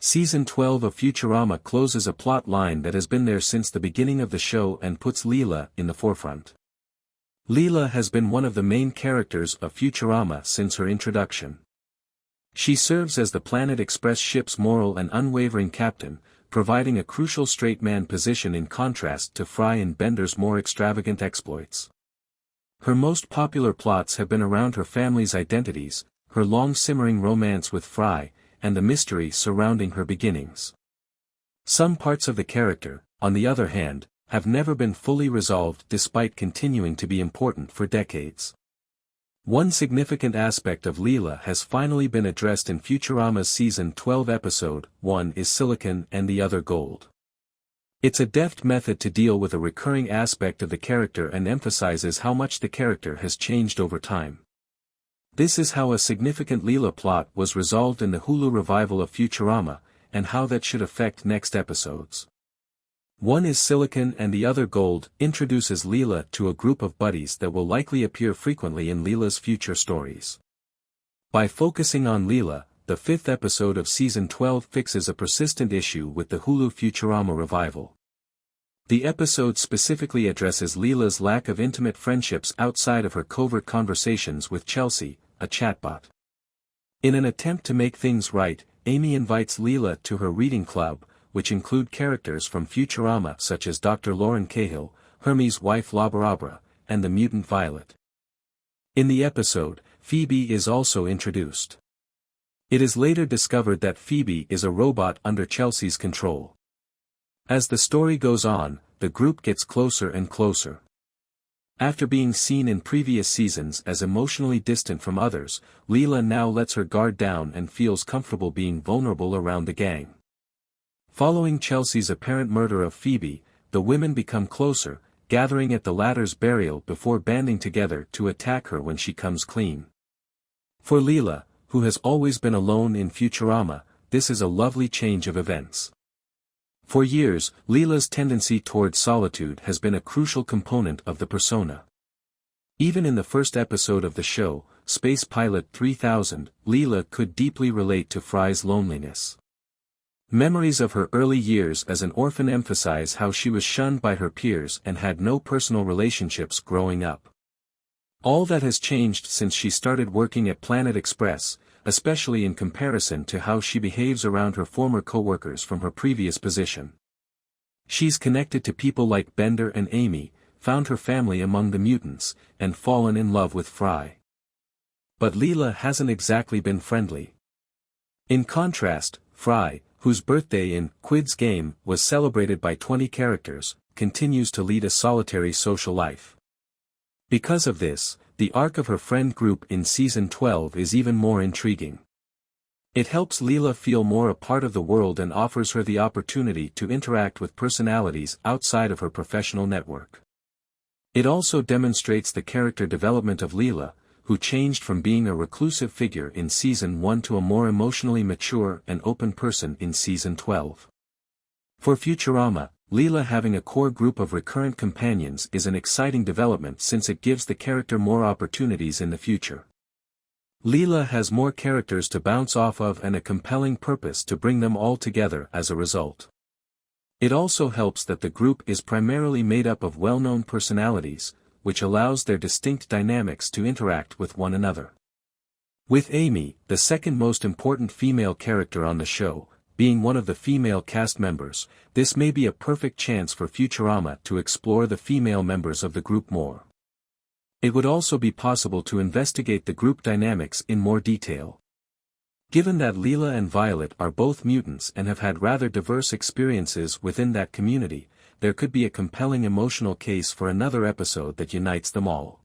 Season 12 of Futurama closes a plot line that has been there since the beginning of the show and puts Leela in the forefront. Leela has been one of the main characters of Futurama since her introduction. She serves as the Planet Express ship's moral and unwavering captain, providing a crucial straight man position in contrast to Fry and Bender's more extravagant exploits. Her most popular plots have been around her family's identities, her long-simmering romance with Fry, and the mystery surrounding her beginnings. Some parts of the character, on the other hand, have never been fully resolved despite continuing to be important for decades. One significant aspect of Leela has finally been addressed in Futurama's Season 12 episode, One is Silicon and the Other Gold. It's a deft method to deal with a recurring aspect of the character and emphasizes how much the character has changed over time. This is how a significant Leela plot was resolved in the Hulu revival of Futurama, and how that should affect next episodes. One is Silicon and the Other Gold introduces Leela to a group of buddies that will likely appear frequently in Leela's future stories. By focusing on Leela, the fifth episode of Season 12 fixes a persistent issue with the Hulu Futurama revival. The episode specifically addresses Leela's lack of intimate friendships outside of her covert conversations with Chelsea, a chatbot. In an attempt to make things right, Amy invites Leela to her reading club, which include characters from Futurama such as Dr. Lauren Cahill, Hermes' wife Labarabra, and the mutant Violet. In the episode, Phoebe is also introduced. It is later discovered that Phoebe is a robot under Chelsea's control. As the story goes on, the group gets closer and closer. After being seen in previous seasons as emotionally distant from others, Leela now lets her guard down and feels comfortable being vulnerable around the gang. Following Chelsea's apparent murder of Phoebe, the women become closer, gathering at the latter's burial before banding together to attack her when she comes clean. For Leela, who has always been alone in Futurama, this is a lovely change of events. For years, Leela's tendency towards solitude has been a crucial component of the persona. Even in the first episode of the show, Space Pilot 3000, Leela could deeply relate to Fry's loneliness. Memories of her early years as an orphan emphasize how she was shunned by her peers and had no personal relationships growing up. All that has changed since she started working at Planet Express, especially in comparison to how she behaves around her former coworkers from her previous position. She's connected to people like Bender and Amy, found her family among the mutants, and fallen in love with Fry. But Leela hasn't exactly been friendly. In contrast, Fry, whose birthday in Quid's Game was celebrated by 20 characters, continues to lead a solitary social life. Because of this, the arc of her friend group in Season 12 is even more intriguing. It helps Leela feel more a part of the world and offers her the opportunity to interact with personalities outside of her professional network. It also demonstrates the character development of Leela, who changed from being a reclusive figure in Season 1 to a more emotionally mature and open person in Season 12. For Futurama, Leela having a core group of recurrent companions is an exciting development since it gives the character more opportunities in the future. Leela has more characters to bounce off of and a compelling purpose to bring them all together as a result. It also helps that the group is primarily made up of well-known personalities, which allows their distinct dynamics to interact with one another. With Amy, the second most important female character on the show, being one of the female cast members, this may be a perfect chance for Futurama to explore the female members of the group more. It would also be possible to investigate the group dynamics in more detail. Given that Leela and Violet are both mutants and have had rather diverse experiences within that community, there could be a compelling emotional case for another episode that unites them all.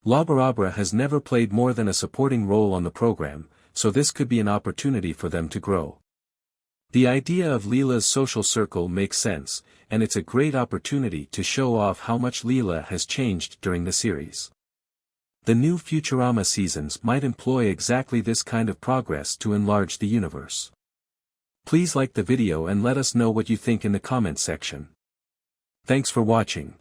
Labarabra has never played more than a supporting role on the program, so this could be an opportunity for them to grow. The idea of Leela's social circle makes sense, and it's a great opportunity to show off how much Leela has changed during the series. The new Futurama seasons might employ exactly this kind of progress to enlarge the universe. Please like the video and let us know what you think in the comments section. Thanks for watching.